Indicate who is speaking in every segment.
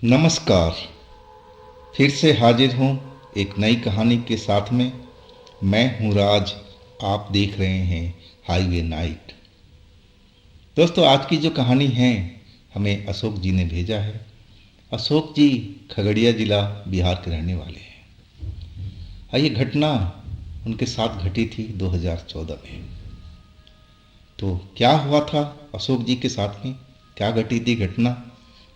Speaker 1: नमस्कार। फिर से हाजिर हूँ एक नई कहानी के साथ में। मैं हूँ राज। आप देख रहे हैं हाईवे नाइट। दोस्तों, आज की जो कहानी है हमें अशोक जी ने भेजा है। अशोक जी खगड़िया ज़िला बिहार के रहने वाले हैं। ये घटना उनके साथ घटी थी 2014 में। तो क्या हुआ था अशोक जी के साथ में, क्या घटी थी घटना,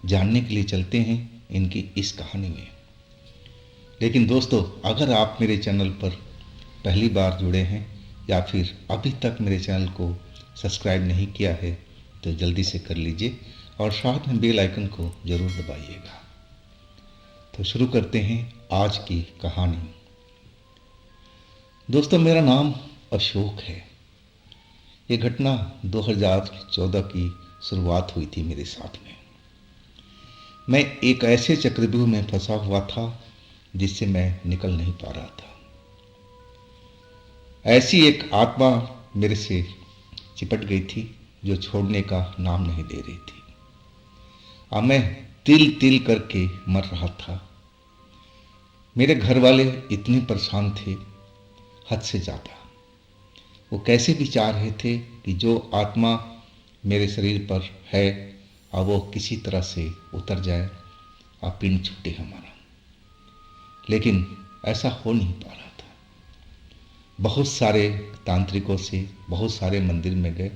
Speaker 1: जानने के लिए चलते हैं इनकी इस कहानी में। लेकिन दोस्तों, अगर आप मेरे चैनल पर पहली बार जुड़े हैं या फिर अभी तक मेरे चैनल को सब्सक्राइब नहीं किया है तो जल्दी से कर लीजिए और साथ में बेल आइकन को ज़रूर दबाइएगा। तो शुरू करते हैं आज की कहानी। दोस्तों, मेरा नाम अशोक है। ये घटना 2014 की शुरुआत हुई थी मेरे साथ में। मैं एक ऐसे चक्रव्यूह में फंसा हुआ था जिससे मैं निकल नहीं पा रहा था। ऐसी एक आत्मा मेरे से चिपट गई थी जो छोड़ने का नाम नहीं ले रही थी। अब मैं तिल तिल करके मर रहा था। मेरे घर वाले इतने परेशान थे, हद से ज़्यादा। वो कैसे विचार रहे थे कि जो आत्मा मेरे शरीर पर है अब वो किसी तरह से उतर जाए और पिंड छूटे हमारा। लेकिन ऐसा हो नहीं पा रहा था। बहुत सारे तांत्रिकों से बहुत सारे मंदिर में गए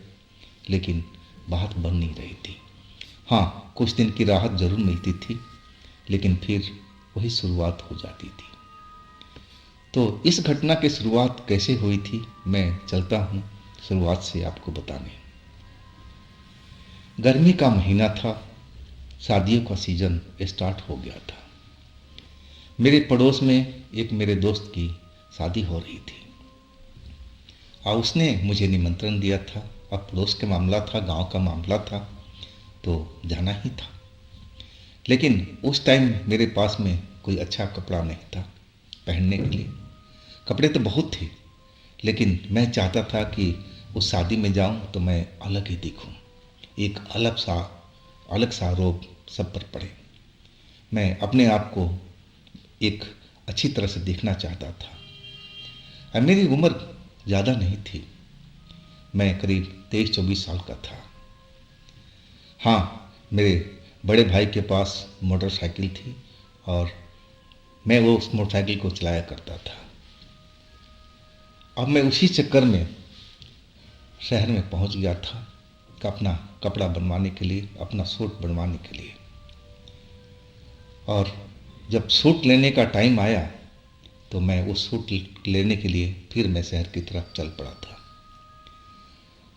Speaker 1: लेकिन बात बन नहीं रही थी। हाँ, कुछ दिन की राहत जरूर मिलती थी लेकिन फिर वही शुरुआत हो जाती थी। तो इस घटना की शुरुआत कैसे हुई थी मैं चलता हूँ शुरुआत से आपको बताने। गर्मी का महीना था, शादियों का सीजन स्टार्ट हो गया था। मेरे पड़ोस में एक मेरे दोस्त की शादी हो रही थी और उसने मुझे निमंत्रण दिया था। अब पड़ोस के मामला था, गांव का मामला था तो जाना ही था। लेकिन उस टाइम मेरे पास में कोई अच्छा कपड़ा नहीं था पहनने के लिए। कपड़े तो बहुत थे लेकिन मैं चाहता था कि उस शादी में जाऊं तो मैं अलग ही दिखूं, एक अलग सा रोब सब पर पड़े। मैं अपने आप को एक अच्छी तरह से देखना चाहता था। और मेरी उम्र ज़्यादा नहीं थी, मैं करीब 23-24 साल का था। हाँ, मेरे बड़े भाई के पास मोटरसाइकिल थी और मैं वो उस मोटरसाइकिल को चलाया करता था। अब मैं उसी चक्कर में शहर में पहुंच गया था अपना कपड़ा बनवाने के लिए, अपना सूट बनवाने के लिए। और जब सूट लेने का टाइम आया तो मैं उस सूट लेने के लिए फिर मैं शहर की तरफ चल पड़ा था।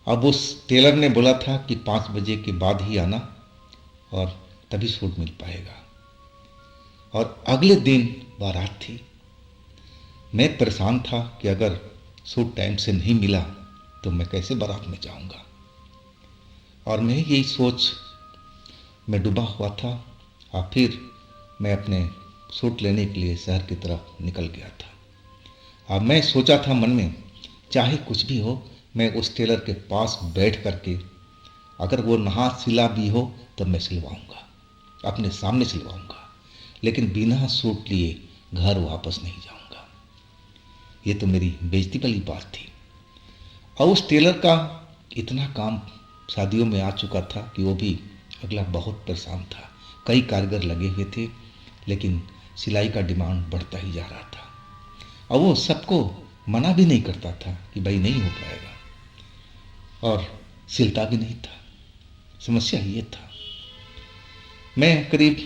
Speaker 1: अब उस टेलर ने बोला था कि 5 बजे के बाद ही आना और तभी सूट मिल पाएगा। और अगले दिन बारात थी। मैं परेशान था कि अगर सूट टाइम से नहीं मिला तो मैं कैसे बारात में जाऊंगा। और मैं यही सोच में डूबा हुआ था और फिर मैं अपने सूट लेने के लिए शहर की तरफ निकल गया था। अब मैं सोचा था मन में, चाहे कुछ भी हो मैं उस टेलर के पास बैठ करके अगर वो नहा सिला भी हो तो मैं सिलवाऊंगा, अपने सामने सिलवाऊंगा, लेकिन बिना सूट लिए घर वापस नहीं जाऊंगा। ये तो मेरी बेइज्जती वाली बात थी। और उस टेलर का इतना काम शादियों में आ चुका था कि वो भी अगला बहुत परेशान था। कई कारीगर लगे हुए थे लेकिन सिलाई का डिमांड बढ़ता ही जा रहा था और वो सबको मना भी नहीं करता था कि भाई नहीं हो पाएगा, और सिलता भी नहीं था। समस्या ये था। मैं करीब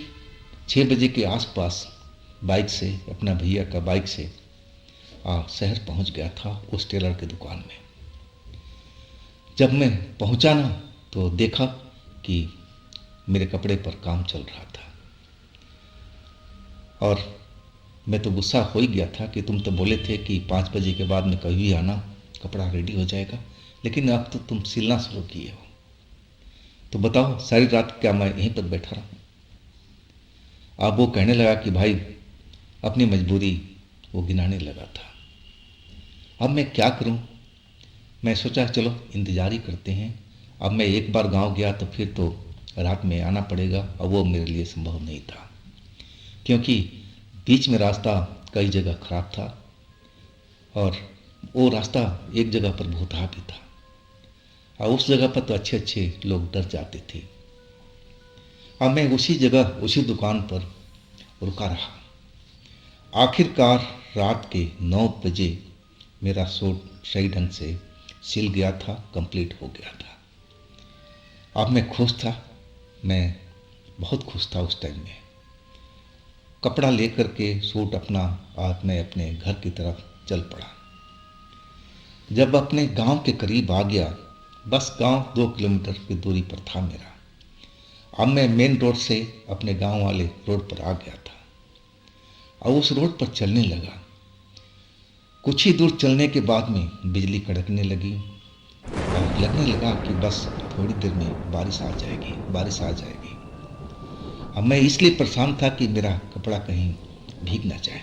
Speaker 1: 6 बजे के आसपास बाइक से, अपना भैया का बाइक से शहर पहुंच गया था उस टेलर की दुकान में। जब मैं पहुंचा ना तो देखा कि मेरे कपड़े पर काम चल रहा था और मैं तो गुस्सा हो ही गया था कि तुम तो बोले थे कि 5 बजे के बाद में कभी भी आना, कपड़ा रेडी हो जाएगा, लेकिन अब तो तुम सिलना शुरू किए हो। तो बताओ सारी रात क्या मैं यहीं पर बैठा रहा? अब वो कहने लगा कि भाई अपनी मजबूरी वो गिनाने लगा था। अब मैं क्या करूं? मैं सोचा चलो इंतज़ार ही करते हैं। अब मैं एक बार गांव गया तो फिर तो रात में आना पड़ेगा और वो मेरे लिए संभव नहीं था। क्योंकि बीच में रास्ता कई जगह खराब था और वो रास्ता एक जगह पर भूतहा भी था, और उस जगह पर तो अच्छे अच्छे लोग डर जाते थे। अब मैं उसी जगह उसी दुकान पर रुका रहा। आखिरकार रात के 9 बजे मेरा सूट सही ढंग से सिल गया था, कंप्लीट हो गया था। अब मैं खुश था, मैं बहुत खुश था उस टाइम में। कपड़ा लेकर के सूट अपना आज मैं अपने घर की तरफ चल पड़ा। जब अपने गांव के करीब आ गया, बस गांव 2 किलोमीटर की दूरी पर था मेरा। अब मैं मेन रोड से अपने गांव वाले रोड पर आ गया था और उस रोड पर चलने लगा। कुछ ही दूर चलने के बाद में बिजली कड़कने लगी और लगने लगा कि बस थोड़ी देर में बारिश आ जाएगी, बारिश आ जाएगी। अब मैं इसलिए परेशान था कि मेरा कपड़ा कहीं भीग ना जाए,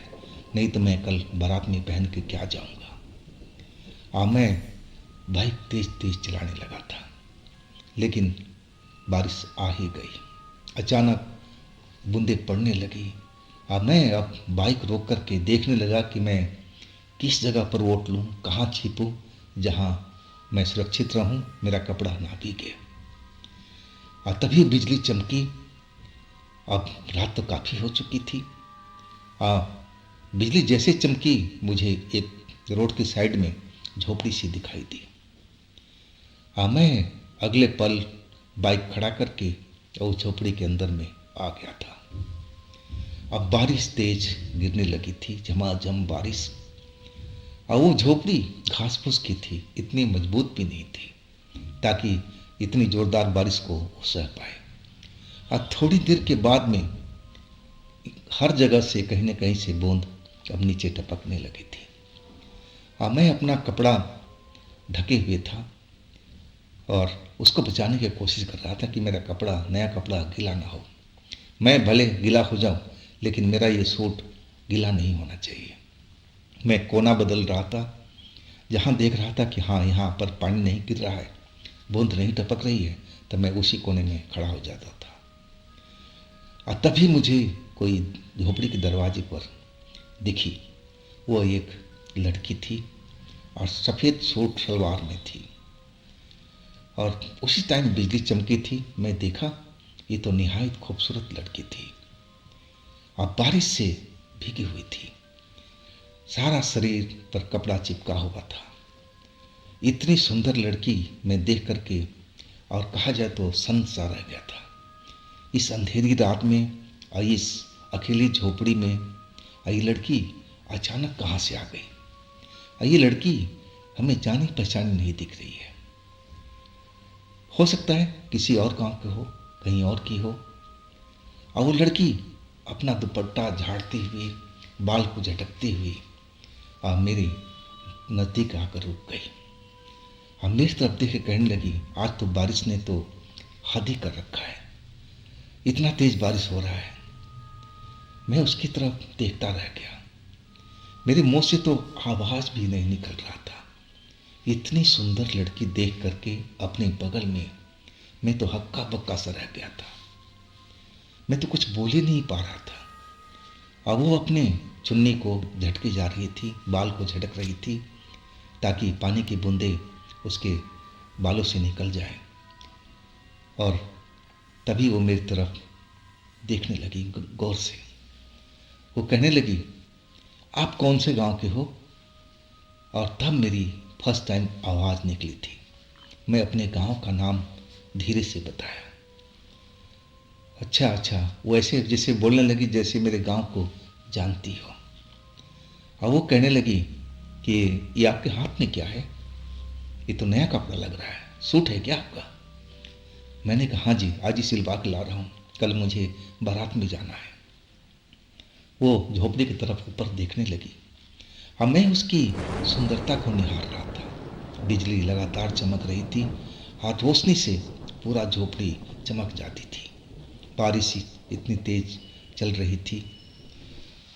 Speaker 1: नहीं तो मैं कल बारात में पहन के क्या जाऊंगा। अब मैं बाइक तेज तेज चलाने लगा था, लेकिन बारिश आ ही गई। अचानक बूंदें पड़ने लगी। अब बाइक रोक करके देखने लगा कि मैं किस जगह पर वोट लूँ, कहाँ छिपूँ जहाँ मैं सुरक्षित रहूँ, मेरा कपड़ा ना भीगे। और तभी बिजली चमकी। अब रात तो काफ़ी हो चुकी थी। आ, बिजली जैसे चमकी मुझे एक रोड की साइड में झोपड़ी सी दिखाई दी। मैं अगले पल बाइक खड़ा करके उस झोपड़ी के अंदर में आ गया था। अब बारिश तेज गिरने लगी थी, झमाझम बारिश। और वो झोपड़ी घास फूस की थी, इतनी मजबूत भी नहीं थी ताकि इतनी जोरदार बारिश को सह पाए। और थोड़ी देर के बाद में हर जगह से कहीं न कहीं से बूंद अब नीचे टपकने लगी थी। मैं अपना कपड़ा ढके हुए था और उसको बचाने की कोशिश कर रहा था कि मेरा कपड़ा, नया कपड़ा गीला ना हो। मैं भले गीला हो जाऊं, लेकिन मेरा ये सूट गीला नहीं होना चाहिए। मैं कोना बदल रहा था, जहाँ देख रहा था कि हाँ, यहाँ पर पानी नहीं गिर रहा है, बूंद नहीं टपक रही है, तब मैं उसी कोने में खड़ा हो जाता था। और तभी मुझे कोई झोपड़ी के दरवाजे पर दिखी। वो एक लड़की थी और सफ़ेद सूट सलवार में थी, और उसी टाइम बिजली चमकी थी। मैं देखा, ये तो निहायत खूबसूरत लड़की थी और बारिश से भीगी हुई थी, सारा शरीर पर कपड़ा चिपका हुआ था। इतनी सुंदर लड़की मैं देख करके और कहा जाए तो सन्न सा रह गया था। इस अंधेरी रात में और इस अकेली झोपड़ी में ये लड़की अचानक कहाँ से आ गई। ये लड़की हमें जानी पहचानी नहीं दिख रही है। हो सकता है किसी और गांव के हो, कहीं और की हो। और वो लड़की अपना दुपट्टा झाड़ती हुई, बाल को झटकती हुई मेरे नज़दीक आकर रुक गई। मेरी तरफ देख के कहने लगी, आज तो बारिश ने तो हद ही कर रखा है, इतना तेज बारिश हो रहा है। मैं उसकी तरफ देखता रह गया। मेरे मुंह से तो आवाज़ भी नहीं निकल रहा था। इतनी सुंदर लड़की देख करके अपने बगल में मैं तो हक्का बक्का सा रह गया था। मैं तो कुछ बोल ही नहीं पा रहा था। अब वो अपने चुन्नी को झटके जा रही थी, बाल को झटक रही थी ताकि पानी की बूंदें उसके बालों से निकल जाए। और तभी वो मेरी तरफ देखने लगी गौर से। वो कहने लगी, आप कौन से गांव के हो? और तब मेरी फर्स्ट टाइम आवाज़ निकली थी। मैं अपने गांव का नाम धीरे से बताया। अच्छा अच्छा, वो ऐसे जैसे बोलने लगी जैसे मेरे गांव को जानती हो। और वो कहने लगी कि ये आपके हाथ में क्या है? ये तो नया कपड़ा लग रहा है, सूट है क्या आपका? मैंने कहा, हाँ जी, आज ही सिलवा के ला रहा हूँ, कल मुझे बारात में जाना है। वो झोपड़ी की तरफ ऊपर देखने लगी। अब मैं उसकी सुंदरता को निहार रहा था। बिजली लगातार चमक रही थी और रोशनी से पूरा झोपड़ी चमक जाती थी। बारिश इतनी तेज चल रही थी।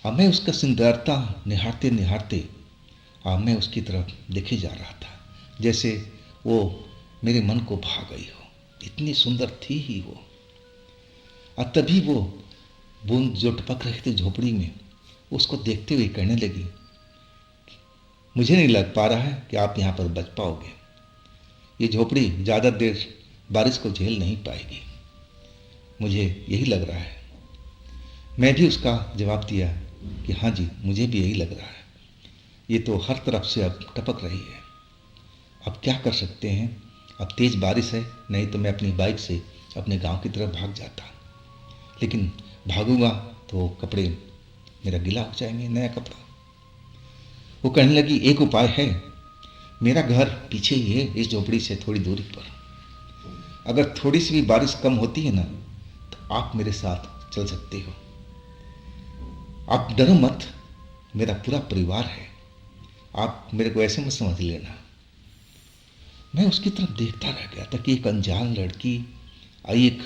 Speaker 1: अब मैं उसका सुंदरता निहारते निहारते मैं उसकी तरफ देखे जा रहा था, जैसे वो मेरे मन को भा गई हो। इतनी सुंदर थी ही वो। और तभी वो बूंद जो टपक रही थी झोपड़ी में, उसको देखते हुए कहने लगी, मुझे नहीं लग पा रहा है कि आप यहाँ पर बच पाओगे। ये झोपड़ी ज़्यादा देर बारिश को झेल नहीं पाएगी, मुझे यही लग रहा है। मैं भी उसका जवाब दिया कि हाँ जी, मुझे भी यही लग रहा है। ये तो हर तरफ से अब टपक रही है। अब क्या कर सकते हैं, अब तेज़ बारिश है, नहीं तो मैं अपनी बाइक से अपने गांव की तरफ भाग जाता, लेकिन भागूंगा तो कपड़े मेरा गीला हो जाएंगे, नया कपड़ा। वो कहने लगी, एक उपाय है, मेरा घर पीछे ही है, इस झोपड़ी से थोड़ी दूरी पर। अगर थोड़ी सी भी बारिश कम होती है ना, तो आप मेरे साथ चल सकते हो। आप डरो मत, मेरा पूरा परिवार है, आप मेरे को ऐसे मत समझ लेना। मैं उसकी तरफ देखता रह गया था कि एक अनजान लड़की एक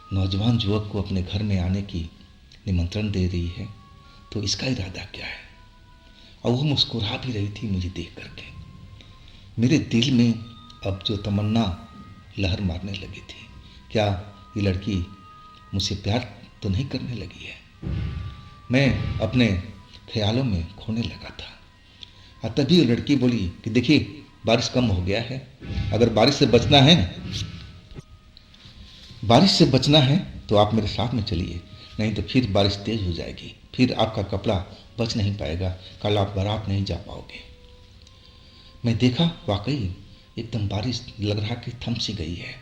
Speaker 1: नौजवान युवक को अपने घर में आने की निमंत्रण दे रही है, तो इसका इरादा क्या है। और वो मुस्कुरा भी रही थी मुझे देख करके। मेरे दिल में अब जो तमन्ना लहर मारने लगी थी, क्या ये लड़की मुझसे प्यार तो नहीं करने लगी है। मैं अपने ख्यालों में खोने लगा था। और तभी वो लड़की बोली कि देखिए, बारिश कम हो गया है, अगर बारिश से बचना है तो आप मेरे साथ में चलिए, नहीं तो फिर बारिश तेज हो जाएगी, फिर आपका कपड़ा बच नहीं पाएगा, कल आप बारात नहीं जा पाओगे। मैं देखा, वाकई एकदम बारिश लग रहा कि थम सी गई है।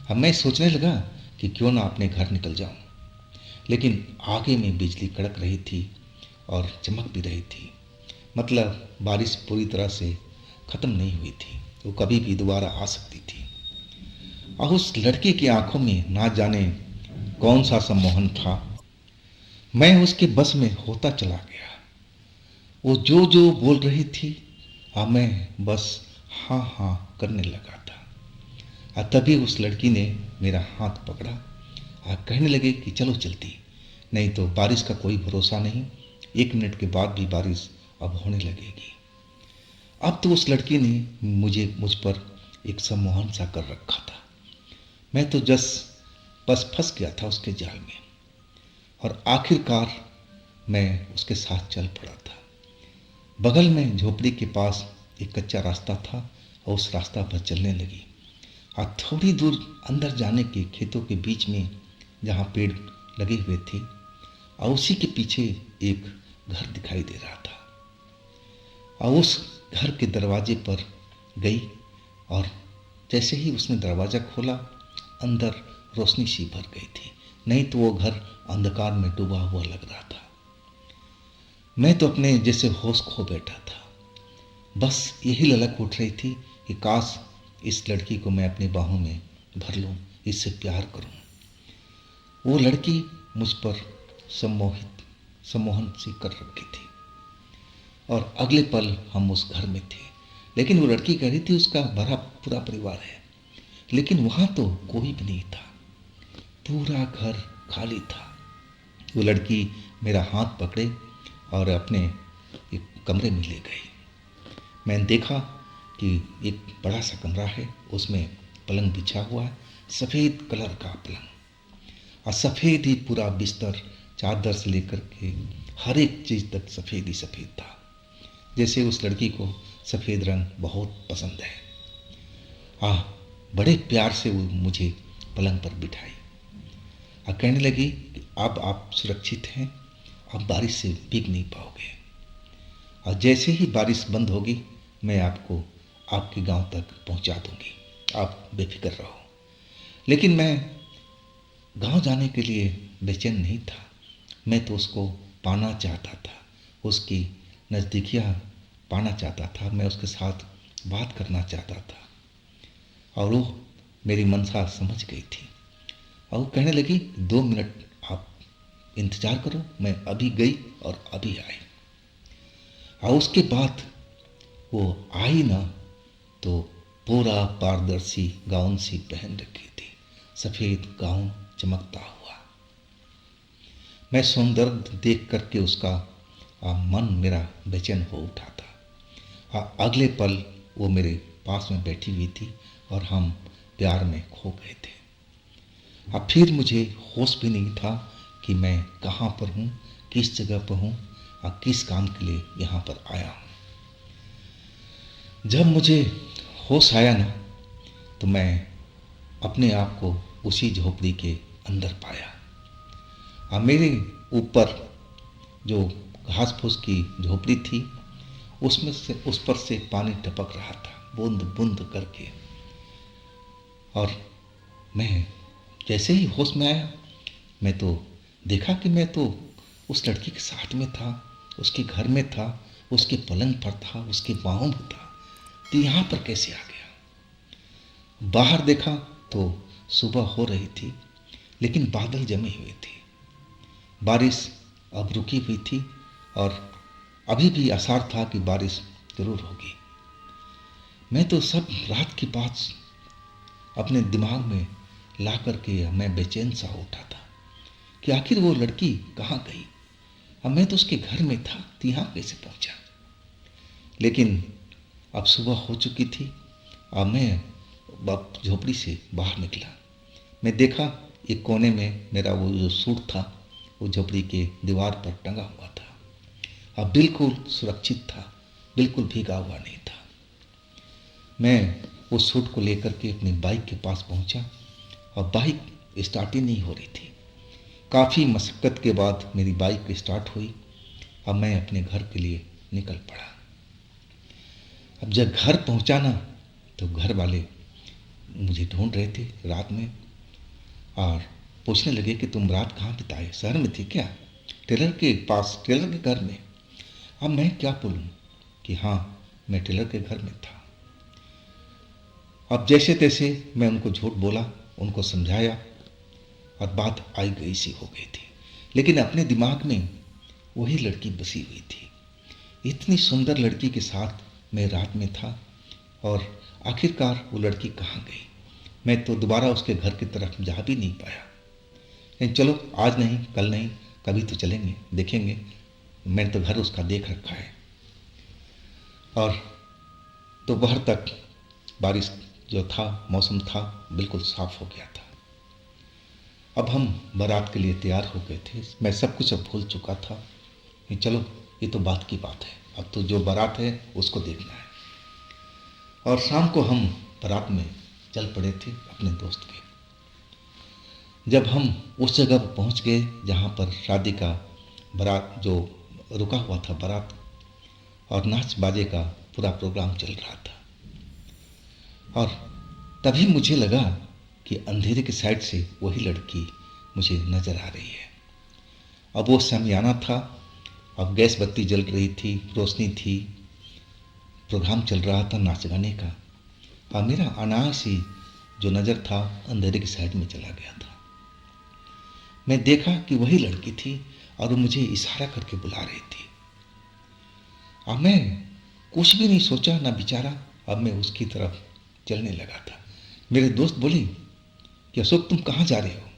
Speaker 1: अब मैं सोचने लगा कि क्यों ना अपने घर निकल जाऊं, लेकिन आगे में बिजली कड़क रही थी और चमक भी रही थी। मतलब बारिश पूरी तरह से ख़त्म नहीं हुई थी, वो कभी भी दोबारा आ सकती थी। और उस लड़की की आंखों में ना जाने कौन सा सम्मोहन था। मैं उसके बस में होता चला गया। वो जो जो बोल रही थी, मैं बस हाँ हाँ करने लगा था। और तभी उस लड़की ने मेरा हाथ पकड़ा और कहने लगे कि चलो चलती, नहीं तो बारिश का कोई भरोसा नहीं, 1 मिनट के बाद भी बारिश अब होने लगेगी। अब तो उस लड़की ने मुझ पर एक सम्मोहन सा कर रखा था। मैं तो बस फंस गया था उसके जाल में, और आखिरकार मैं उसके साथ चल पड़ा था। बगल में झोपड़ी के पास एक कच्चा रास्ता था और उस रास्ता पर चलने लगी। और थोड़ी दूर अंदर जाने के खेतों के बीच में जहाँ पेड़ लगे हुए थे, और उसी के पीछे एक घर दिखाई दे रहा था। और उस घर के दरवाजे पर गई, और जैसे ही उसने दरवाज़ा खोला, अंदर रोशनी सी भर गई थी, नहीं तो वो घर अंधकार में डूबा हुआ लग रहा था। मैं तो अपने जैसे होश खो बैठा था। बस यही ललक उठ रही थी कि काश इस लड़की को मैं अपनी बाहों में भर लूं, इससे प्यार करूं। वो लड़की मुझ पर सम्मोहन सी कर रखी थी, और अगले पल हम उस घर में थे। लेकिन वो लड़की कह रही थी उसका भरा पूरा परिवार है, लेकिन वहाँ तो कोई भी नहीं था, पूरा घर खाली था। वो लड़की मेरा हाथ पकड़े और अपने एक कमरे में ले गई। मैंने देखा कि एक बड़ा सा कमरा है, उसमें पलंग बिछा हुआ है, सफ़ेद कलर का पलंग, और सफ़ेद ही पूरा बिस्तर, चादर से लेकर के हर एक चीज़ तक सफ़ेद ही सफ़ेद था, जैसे उस लड़की को सफ़ेद रंग बहुत पसंद है। बड़े प्यार से वो मुझे पलंग पर बिठाई और कहने लगी कि अब आप सुरक्षित हैं, अब बारिश से भीग नहीं पाओगे, और जैसे ही बारिश बंद होगी मैं आपको आपके गांव तक पहुंचा दूंगी, आप बेफिक्र रहो। लेकिन मैं गांव जाने के लिए बेचैन नहीं था, मैं तो उसको पाना चाहता था, उसकी नज़दीकियाँ पाना चाहता था, मैं उसके साथ बात करना चाहता था। और वो मेरी मनसा समझ गई थी, और वो कहने लगी 2 मिनट आप इंतज़ार करो, मैं अभी गई और अभी आई। और उसके बाद वो आई ना, तो पूरा पारदर्शी गाउन सी पहन रखी थी, सफ़ेद गाउन चमकता हुआ। मैं सौंदर्य देख करके उसका मन मेरा बेचैन हो उठा था। अगले पल वो मेरे पास में बैठी हुई थी और हम प्यार में खो गए थे। अब फिर मुझे होश भी नहीं था कि मैं कहाँ पर हूँ, किस जगह पर हूँ और किस काम के लिए यहाँ पर आया हूँ। जब मुझे होश आया ना, तो मैं अपने आप को उसी झोपड़ी के अंदर पाया और मेरे ऊपर जो घास फूस की झोपड़ी थी उसमें से उस पर से पानी टपक रहा था बूंद बूंद करके। और मैं जैसे ही होश में आया, मैं तो देखा कि मैं तो उस लड़की के साथ में था, उसके घर में था, उसके पलंग पर था, उसके बाहों में था। तो यहाँ पर कैसे आ गया? बाहर देखा तो सुबह हो रही थी, लेकिन बादल जमे हुए थे। बारिश अब रुकी हुई थी और अभी भी आसार था कि बारिश जरूर होगी। मैं तो सब रात की बात अपने दिमाग में ला करके मैं बेचैन सा उठा था कि आखिर वो लड़की कहाँ गई। अब मैं तो उसके घर में था, तो यहाँ कैसे पहुँचा? लेकिन अब सुबह हो चुकी थी और मैं झोपड़ी से बाहर निकला। मैं देखा एक कोने में मेरा वो जो सूट था वो झोपड़ी के दीवार पर टंगा हुआ था। अब बिल्कुल सुरक्षित था, बिल्कुल भीगा हुआ नहीं था। मैं उस सूट को लेकर के अपनी बाइक के पास पहुंचा और बाइक स्टार्ट ही नहीं हो रही थी। काफ़ी मशक्क़त के बाद मेरी बाइक स्टार्ट हुई और मैं अपने घर के लिए निकल पड़ा। अब जब घर पहुंचा ना, तो घर वाले मुझे ढूंढ रहे थे रात में और पूछने लगे कि तुम रात कहाँ बिताए, शहर में थे क्या? टेलर के पास, टेलर के घर में। अब मैं क्या बोलूँ कि हाँ, मैं टेलर के घर में था। अब जैसे तैसे मैं उनको झूठ बोला, उनको समझाया और बात आई गई सी हो गई थी। लेकिन अपने दिमाग में वही लड़की बसी हुई थी। इतनी सुंदर लड़की के साथ मैं रात में था और आखिरकार वो लड़की कहाँ गई? मैं तो दोबारा उसके घर की तरफ जा भी नहीं पाया। लेकिन चलो, आज नहीं, कल नहीं, कभी तो चलेंगे, देखेंगे। मैंने तो घर उसका देख रखा है। और दोपहर तक बारिश जो था, मौसम था, बिल्कुल साफ हो गया था। अब हम बारात के लिए तैयार हो गए थे। मैं सब कुछ अब भूल चुका था कि चलो, ये तो बात की बात है, अब तो जो बारात है उसको देखना है। और शाम को हम बारात में चल पड़े थे अपने दोस्त के। जब हम उस जगह पर पहुंच गए जहां पर शादी का बारात जो रुका हुआ था बारात, और नाच बाजे का पूरा प्रोग्राम चल रहा था, और तभी मुझे लगा कि अंधेरे की साइड से वही लड़की मुझे नज़र आ रही है। अब वो शामियाना था, अब गैस बत्ती जल रही थी, रोशनी थी, प्रोग्राम चल रहा था नाच गाने का, और मेरा अनायास ही जो नज़र था अंधेरे की साइड में चला गया था। मैं देखा कि वही लड़की थी और वो मुझे इशारा करके बुला रही थी। अब मैं कुछ भी नहीं सोचा ना विचारा, अब मैं उसकी तरफ चलने लगा था। मेरे दोस्त बोले कि अशोक, तुम कहाँ जा रहे हो?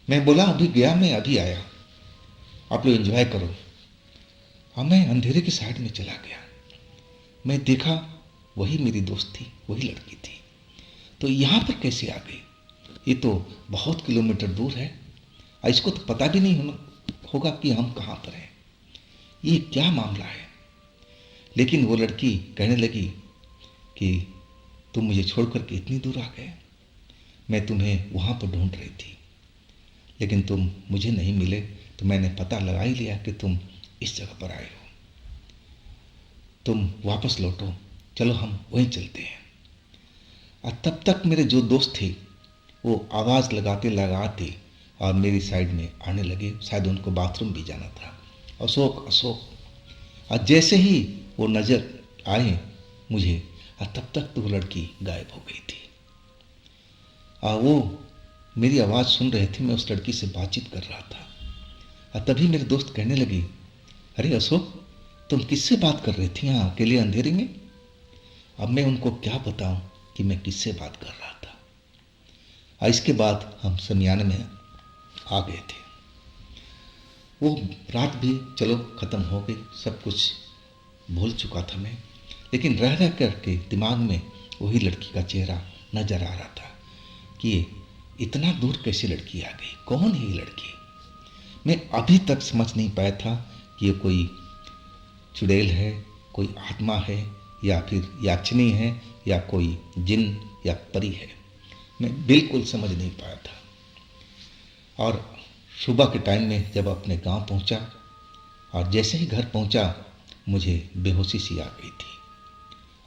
Speaker 1: मैं बोला अभी गया, मैं अभी आया, आप लोग एंजॉय करो। अब मैं अंधेरे की साइड में चला गया। मैं देखा वही मेरी दोस्त थी, वही लड़की थी। तो यहाँ पर कैसे आ गई? ये तो बहुत किलोमीटर दूर है और इसको तो पता भी नहीं होगा कि हम कहाँ पर हैं। ये क्या मामला है? लेकिन वो लड़की कहने लगी कि तुम मुझे छोड़ कर के इतनी दूर आ गए, मैं तुम्हें वहाँ पर ढूंढ रही थी, लेकिन तुम मुझे नहीं मिले, तो मैंने पता लगा ही लिया कि तुम इस जगह पर आए हो। तुम वापस लौटो, चलो हम वहीं चलते हैं। और तब तक मेरे जो दोस्त थे वो आवाज़ लगाते लगाते और मेरी साइड में आने लगे। शायद उनको बाथरूम भी जाना था। अशोक, अशोक। और जैसे ही वो नज़र आए मुझे, और तब तक तो वो लड़की गायब हो गई थी। और वो मेरी आवाज़ सुन रहे थे, मैं उस लड़की से बातचीत कर रहा था। और तभी मेरे दोस्त कहने लगे, अरे अशोक, तुम किससे बात कर रही थी यहाँ अकेले अंधेरे में? अब मैं उनको क्या बताऊं कि मैं किससे बात कर रहा था। और इसके बाद हम शमियाने में आ गए थे। वो रात भी चलो ख़त्म हो गई, सब कुछ भूल चुका था मैं, लेकिन रह रह करके दिमाग में वही लड़की का चेहरा नज़र आ रहा था कि इतना दूर कैसे लड़की आ गई, कौन है ये लड़की? मैं अभी तक समझ नहीं पाया था कि ये कोई चुड़ैल है, कोई आत्मा है, या फिर याचनी है, या कोई जिन या परी है। मैं बिल्कुल समझ नहीं पाया था। और सुबह के टाइम में जब अपने गांव पहुंचा और जैसे ही घर पहुंचा, मुझे बेहोशी सी आ गई थी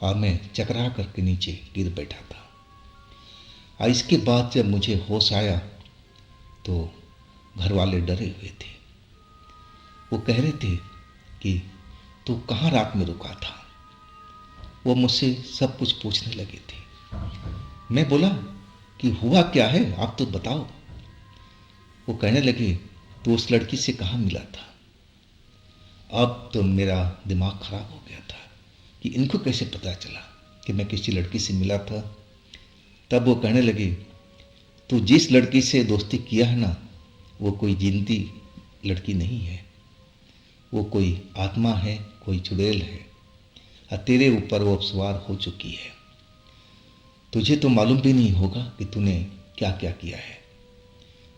Speaker 1: और मैं चकरा करके नीचे गिर बैठा था। और इसके बाद जब मुझे होश आया तो घर वाले डरे हुए थे। वो कह रहे थे कि तू कहाँ रात में रुका था। वो मुझसे सब कुछ पूछने लगे थे। मैं बोला कि हुआ क्या है, आप तो बताओ। वो कहने लगे तो उस लड़की से कहाँ मिला था। अब तो मेरा दिमाग खराब हो गया था कि इनको कैसे पता चला कि मैं किसी लड़की से मिला था। तब वो कहने लगे तू जिस लड़की से दोस्ती किया है ना, वो कोई जिंदी लड़की नहीं है, वो कोई आत्मा है, कोई चुड़ैल है और तेरे ऊपर वो सवार हो चुकी है। तुझे तो मालूम भी नहीं होगा कि तूने क्या क्या किया है,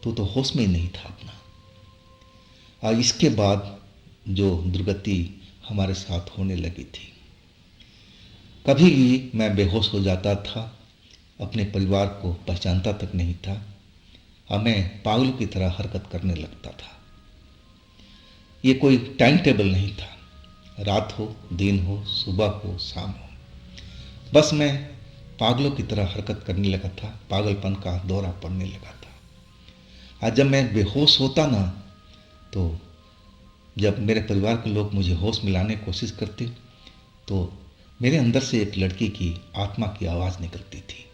Speaker 1: तू तो होश में ही नहीं था अपना। और इसके बाद जो दुर्गति हमारे साथ होने लगी थी, कभी भी मैं बेहोश हो जाता था, अपने परिवार को पहचानता तक नहीं था और मैं पागलों की तरह हरकत करने लगता था। ये कोई टाइम टेबल नहीं था, रात हो, दिन हो, सुबह हो, शाम हो, बस मैं पागलों की तरह हरकत करने लगा था। पागलपन का दौरा पड़ने लगा था। आज जब मैं बेहोश होता ना, तो जब मेरे परिवार के लोग मुझे होश में लाने की कोशिश करते तो मेरे अंदर से एक लड़की की आत्मा की आवाज़ निकलती थी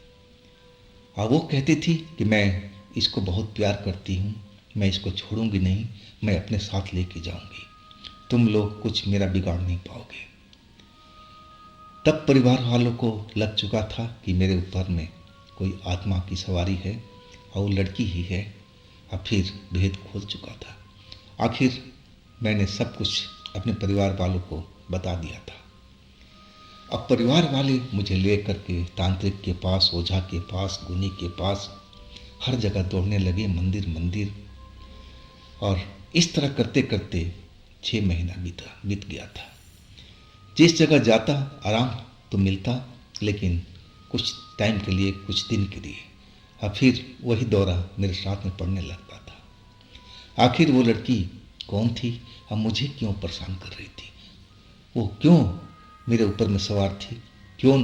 Speaker 1: और वो कहती थी कि मैं इसको बहुत प्यार करती हूँ, मैं इसको छोड़ूंगी नहीं, मैं अपने साथ लेके जाऊंगी, तुम लोग कुछ मेरा बिगाड़ नहीं पाओगे। तब परिवार वालों को लग चुका था कि मेरे ऊपर में कोई आत्मा की सवारी है और वो लड़की ही है। और फिर भेद खोल चुका था। आखिर मैंने सब कुछ अपने परिवार वालों को बता दिया था। अब परिवार वाले मुझे ले करके तांत्रिक के पास, ओझा के पास, गुनी के पास हर जगह दौड़ने लगे, मंदिर मंदिर। और इस तरह करते करते 6 महीना बीत गया था। जिस जगह जाता आराम तो मिलता, लेकिन कुछ टाइम के लिए, कुछ दिन के लिए, और फिर वही दौरा मेरे साथ में पड़ने लगता था। आखिर वो लड़की कौन थी, अब मुझे क्यों परेशान कर रही थी, वो क्यों मेरे ऊपर में सवार थी, क्यों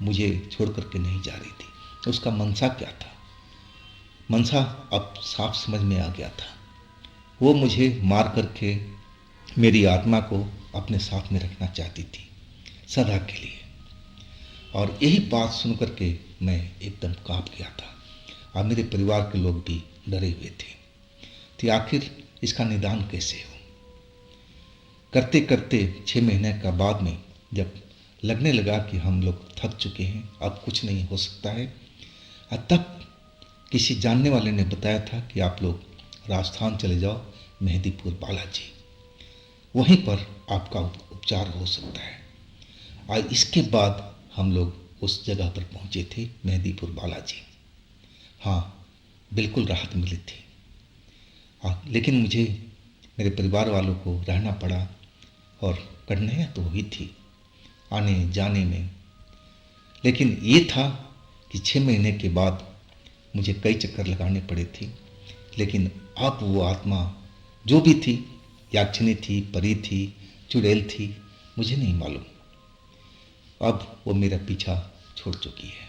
Speaker 1: मुझे छोड़ करके नहीं जा रही थी, उसका मनसा क्या था। मनसा अब साफ समझ में आ गया था। वो मुझे मार करके मेरी आत्मा को अपने साथ में रखना चाहती थी सदा के लिए। और यही बात सुन करके मैं एकदम कांप गया था और मेरे परिवार के लोग भी डरे हुए थे कि आखिर इसका निदान कैसे हो। करते करते 6 महीने का बाद में जब लगने लगा कि हम लोग थक चुके हैं, अब कुछ नहीं हो सकता है, तब किसी जानने वाले ने बताया था कि आप लोग राजस्थान चले जाओ, मेहंदीपुर बालाजी, वहीं पर आपका उपचार हो सकता है। और इसके बाद हम लोग उस जगह पर पहुंचे थे, मेहंदीपुर बालाजी। हाँ, बिल्कुल राहत मिली थी। लेकिन मुझे मेरे परिवार वालों को रहना पड़ा और कठिनाइयाँ तो हुई थी आने जाने में। लेकिन ये था कि 6 महीने के बाद मुझे कई चक्कर लगाने पड़े थे। लेकिन अब वो आत्मा जो भी थी, याक्षिणी थी, परी थी, चुड़ैल थी, मुझे नहीं मालूम, अब वो मेरा पीछा छोड़ चुकी है।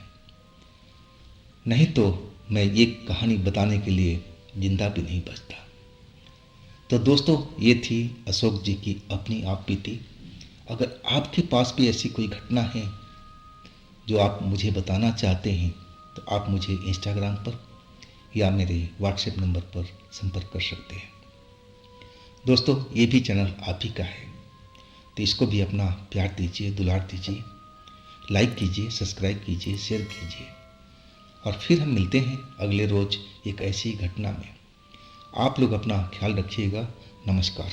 Speaker 1: नहीं तो मैं ये कहानी बताने के लिए जिंदा भी नहीं बचता। तो दोस्तों, ये थी अशोक जी की अपनी आप बीती। अगर आपके पास भी ऐसी कोई घटना है जो आप मुझे बताना चाहते हैं तो आप मुझे इंस्टाग्राम पर या मेरे व्हाट्सएप नंबर पर संपर्क कर सकते हैं। दोस्तों, ये भी चैनल आप ही का है, तो इसको भी अपना प्यार दीजिए, दुलार दीजिए, लाइक कीजिए, सब्सक्राइब कीजिए, शेयर कीजिए। और फिर हम मिलते हैं अगले रोज एक ऐसी घटना में। आप लोग अपना ख्याल रखिएगा। नमस्कार।